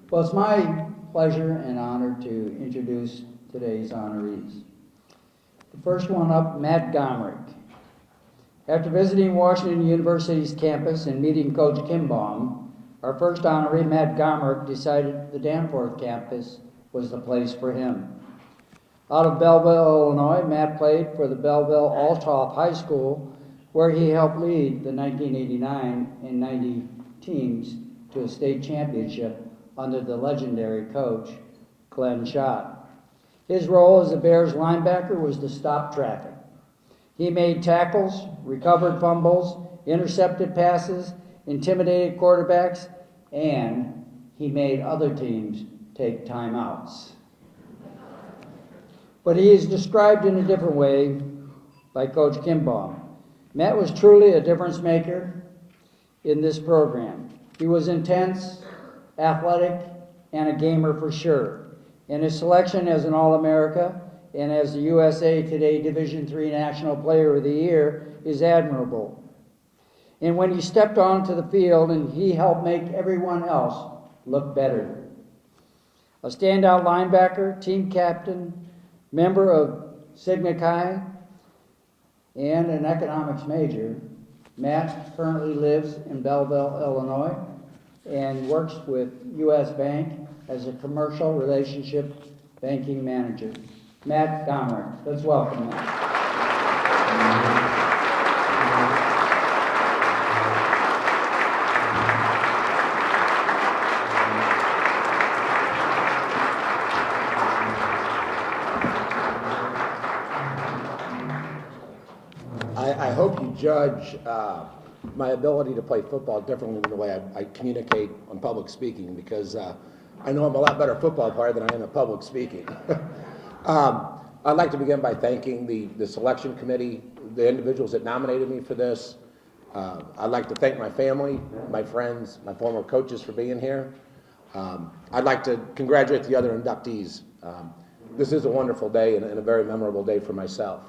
Well, it's my pleasure and honor to introduce today's honorees. The first one up, Matt Gomric. After visiting Washington University's campus and meeting Coach Kimbaum, our first honoree, Matt Gomric, decided the Danforth campus was the place for him. Out of Belleville, Illinois, Matt played for the Belleville Althoff High School, where he helped lead the 1989 and 90 teams to a state championship under the legendary coach, Glenn Schott. His role as the Bears linebacker was to stop traffic. He made tackles, recovered fumbles, intercepted passes, intimidated quarterbacks, and he made other teams take timeouts. But he is described in a different way by Coach Kimbaum. Matt was truly a difference maker in this program. He was intense, athletic, and a gamer for sure. And his selection as an All-America and as the USA Today Division III National Player of the Year is admirable. And when he stepped onto the field, and he helped make everyone else look better. A standout linebacker, team captain, member of Sigma Chi, and an economics major, Matt currently lives in Belleville, Illinois, and works with U.S. Bank as a commercial relationship banking manager. Matt Gomric. Let's welcome Matt. I hope you judge my ability to play football differently than the way I communicate on public speaking, because I know I'm a lot better football player than I am at public speaking. I'd like to begin by thanking the selection committee, the individuals that nominated me for this. I'd like to thank my family, my friends, my former coaches for being here. I'd like to congratulate the other inductees. This is a wonderful day and a very memorable day for myself.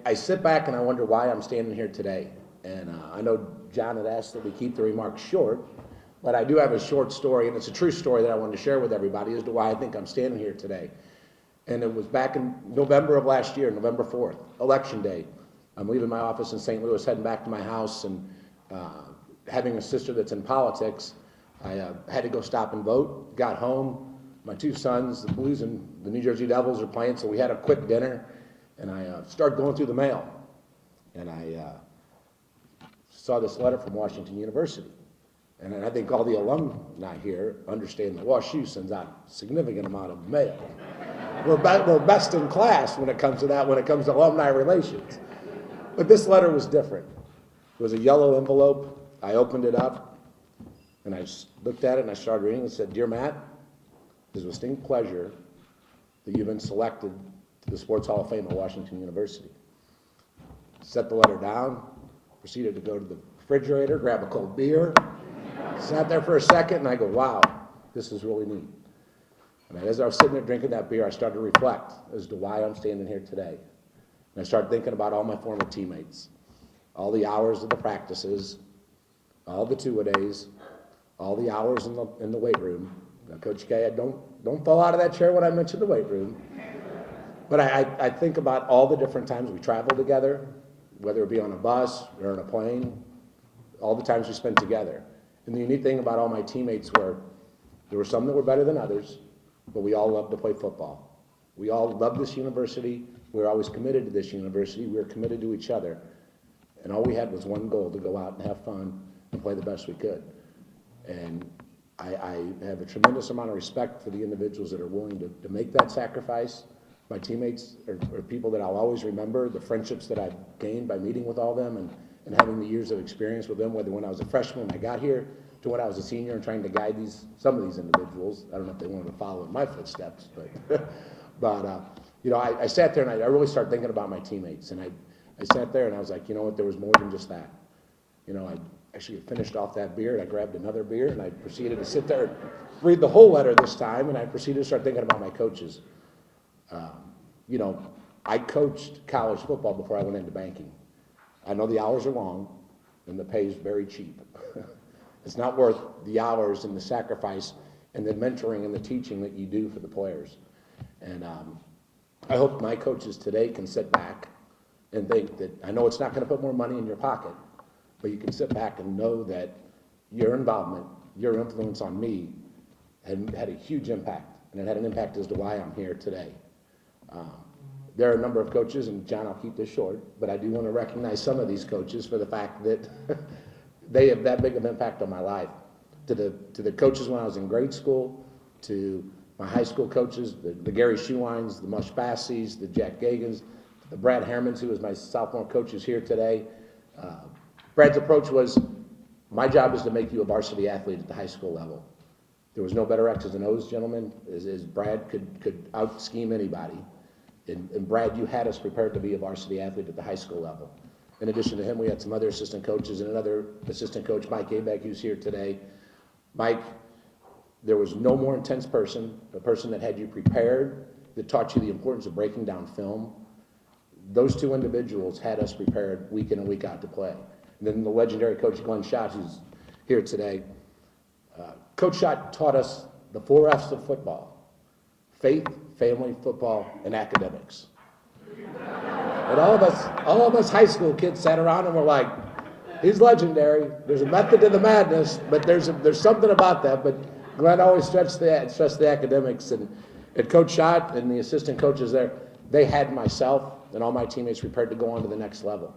I sit back and I wonder why I'm standing here today. And I know John had asked that we keep the remarks short, but I do have a short story, and it's a true story that I wanted to share with everybody as to why I think I'm standing here today. And it was back in November of last year, November 4th, Election Day. I'm leaving my office in St. Louis, heading back to my house, and having a sister that's in politics, I had to go stop and vote. Got home, my two sons, the Blues and the New Jersey Devils are playing, so we had a quick dinner, and I started going through the mail, and I saw this letter from Washington University. And I think all the alumni here understand that WashU sends out a significant amount of mail. We're best in class when it comes to that, when it comes to alumni relations. But this letter was different. It was a yellow envelope. I opened it up, and I looked at it, and I started reading. It said, "Dear Matt, it is with distinct pleasure that you've been selected to the Sports Hall of Fame at Washington University." Set the letter down, proceeded to go to the refrigerator, grab a cold beer, sat there for a second, and I go, wow, this is really neat. And as I was sitting there drinking that beer, I started to reflect as to why I'm standing here today. And I started thinking about all my former teammates, all the hours of the practices, all the two-a-days, all the hours in the weight room. Now, Coach K, don't fall out of that chair when I mention the weight room. But I think about all the different times we traveled together, whether it be on a bus or on a plane, all the times we spent together. And the unique thing about all my teammates were, there were some that were better than others, but we all loved to play football. We all loved this university. We were always committed to this university. We were committed to each other. And all we had was one goal, to go out and have fun and play the best we could. And I have a tremendous amount of respect for the individuals that are willing to make that sacrifice. My teammates are people that I'll always remember, the friendships that I've gained by meeting with all of them and having the years of experience with them, whether when I was a freshman when I got here to when I was a senior and trying to guide some of these individuals. I don't know if they wanted to follow in my footsteps, but you know, I sat there and I really started thinking about my teammates, and I sat there and I was like, you know what, there was more than just that. You know, I actually finished off that beer, and I grabbed another beer, and I proceeded to sit there and read the whole letter this time, and I proceeded to start thinking about my coaches. You know, I coached college football before I went into banking. I know the hours are long, and the pay is very cheap. It's not worth the hours and the sacrifice and the mentoring and the teaching that you do for the players. And I hope my coaches today can sit back and think that, I know it's not going to put more money in your pocket, but you can sit back and know that your involvement, your influence on me had a huge impact, and it had an impact as to why I'm here today. There are a number of coaches, and John, I'll keep this short, but I do want to recognize some of these coaches for the fact that they have that big of an impact on my life. To the coaches when I was in grade school, to my high school coaches, the Gary Schuwines, the Mush Bassies, the Jack Gagans, the Brad Hermans, who was my sophomore coach, is here today. Brad's approach was, my job is to make you a varsity athlete at the high school level. There was no better X's and O's, gentlemen, as Brad could out-scheme anybody. And Brad, you had us prepared to be a varsity athlete at the high school level. In addition to him, we had some other assistant coaches and another assistant coach, Mike Abeck, who's here today. Mike, there was no more intense person, a person that had you prepared, that taught you the importance of breaking down film. Those two individuals had us prepared week in and week out to play. And then the legendary coach Glenn Schott, who's here today. Coach Schott taught us the 4 F's of football: faith, family, football, and academics. And all of us high school kids sat around and were like, he's legendary. There's a method to the madness, but there's something about that. But Glenn always stressed the academics, and Coach Schott and the assistant coaches there, they had myself and all my teammates prepared to go on to the next level.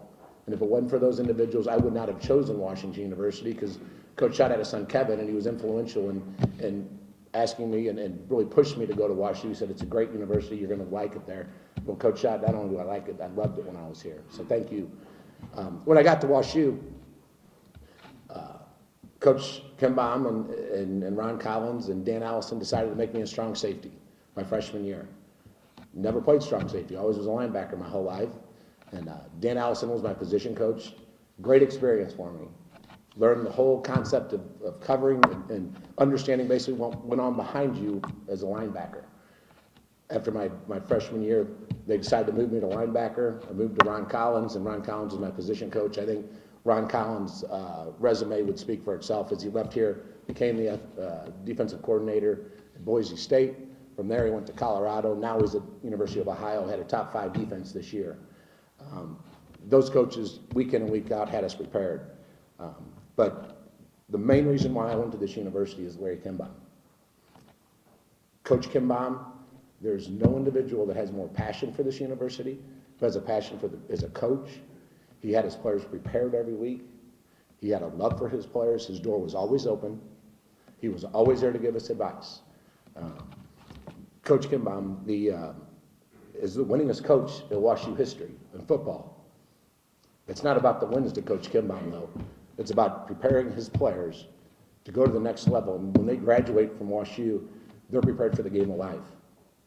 And if it wasn't for those individuals, I would not have chosen Washington University, because Coach Schott had a son, Kevin, and he was influential in asking me and really pushed me to go to WashU. He said, it's a great university, you're going to like it there. Well, Coach Schott, not only do I like it, I loved it when I was here. So thank you. When I got to WashU, Coach Ken Baum and Ron Collins and Dan Allison decided to make me a strong safety my freshman year. Never played strong safety, always was a linebacker my whole life. And Dan Allison was my position coach. Great experience for me. Learned the whole concept of covering and understanding basically what went on behind you as a linebacker. After my freshman year, they decided to move me to linebacker. I moved to Ron Collins, and Ron Collins was my position coach. I think Ron Collins' resume would speak for itself, as he left here, became the defensive coordinator at Boise State. From there, he went to Colorado. Now he's at University of Ohio, had a top 5 defense this year. Those coaches, week in and week out, had us prepared. But the main reason why I went to this university is Larry Kimbaum. Coach Kimbaum, there's no individual that has more passion for this university, who has a passion for as a coach. He had his players prepared every week. He had a love for his players. His door was always open. He was always there to give us advice. Coach Kimbaum is the winningest coach in WashU history in football. It's not about the wins to Coach Kimbaum, though. It's about preparing his players to go to the next level. And when they graduate from WashU, they're prepared for the game of life.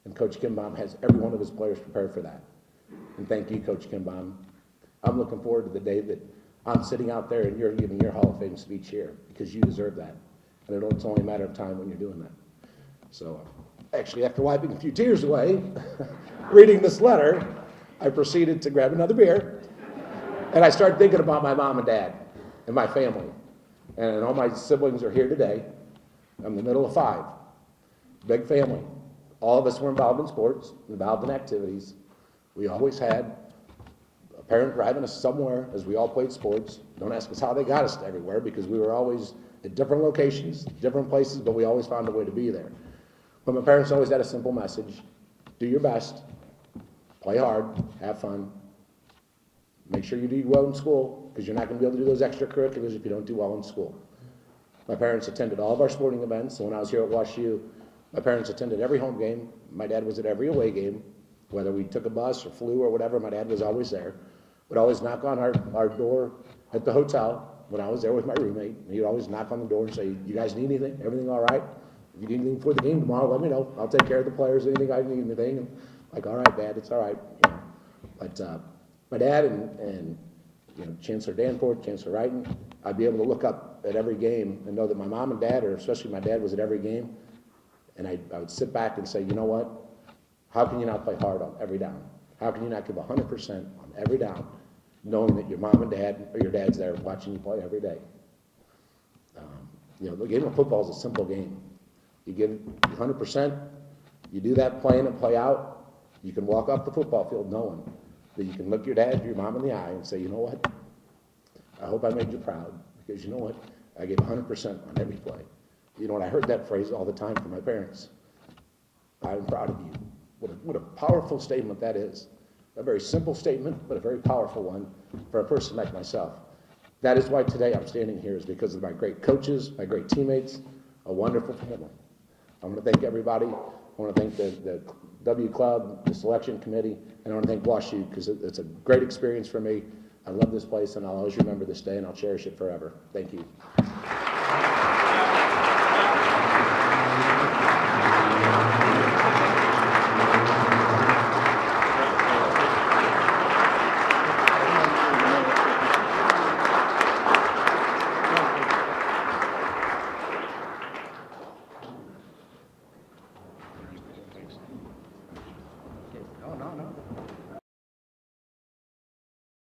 And Coach Kimbaum has every one of his players prepared for that. And thank you, Coach Kimbaum. I'm looking forward to the day that I'm sitting out there and you're giving your Hall of Fame speech here, because you deserve that. And I know it's only a matter of time when you're doing that. So actually, after wiping a few tears away, reading this letter, I proceeded to grab another beer. And I started thinking about my mom and dad and my family. And all my siblings are here today. I'm the middle of 5. Big family. All of us were involved in sports, involved in activities. We always had a parent driving us somewhere as we all played sports. Don't ask us how they got us to everywhere, because we were always at different locations, different places, but we always found a way to be there. But my parents always had a simple message: do your best, play hard, have fun, make sure you do well in school, because you're not going to be able to do those extracurriculars if you don't do well in school. My parents attended all of our sporting events, so when I was here at WashU, my parents attended every home game. My dad was at every away game. Whether we took a bus or flew or whatever, my dad was always there. Would always knock on our door at the hotel when I was there with my roommate. He'd always knock on the door and say, you guys need anything? Everything all right? If you need anything for the game tomorrow, let me know. I'll take care of the players, anything I need, anything. And like, all right, Dad, it's all right. You know. But my dad and Chancellor Danforth, Chancellor Wrighton, I'd be able to look up at every game and know that my mom and dad, or especially my dad, was at every game. And I would sit back and say, you know what? How can you not play hard on every down? How can you not give 100% on every down, knowing that your mom and dad, or your dad's there watching you play every day? You know, the game of football is a simple game. You give 100%, you do that play in and play out, you can walk off the football field knowing that you can look your dad, your mom in the eye and say, you know what, I hope I made you proud, because you know what, I gave 100% on every play. You know what, I heard that phrase all the time from my parents. I'm proud of you. What a powerful statement that is. A very simple statement, but a very powerful one for a person like myself. That is why today I'm standing here, is because of my great coaches, my great teammates, a wonderful family. I want to thank everybody. I want to thank the W Club, the selection committee, and I want to thank WashU, because it's a great experience for me. I love this place, and I'll always remember this day, and I'll cherish it forever. Thank you. No.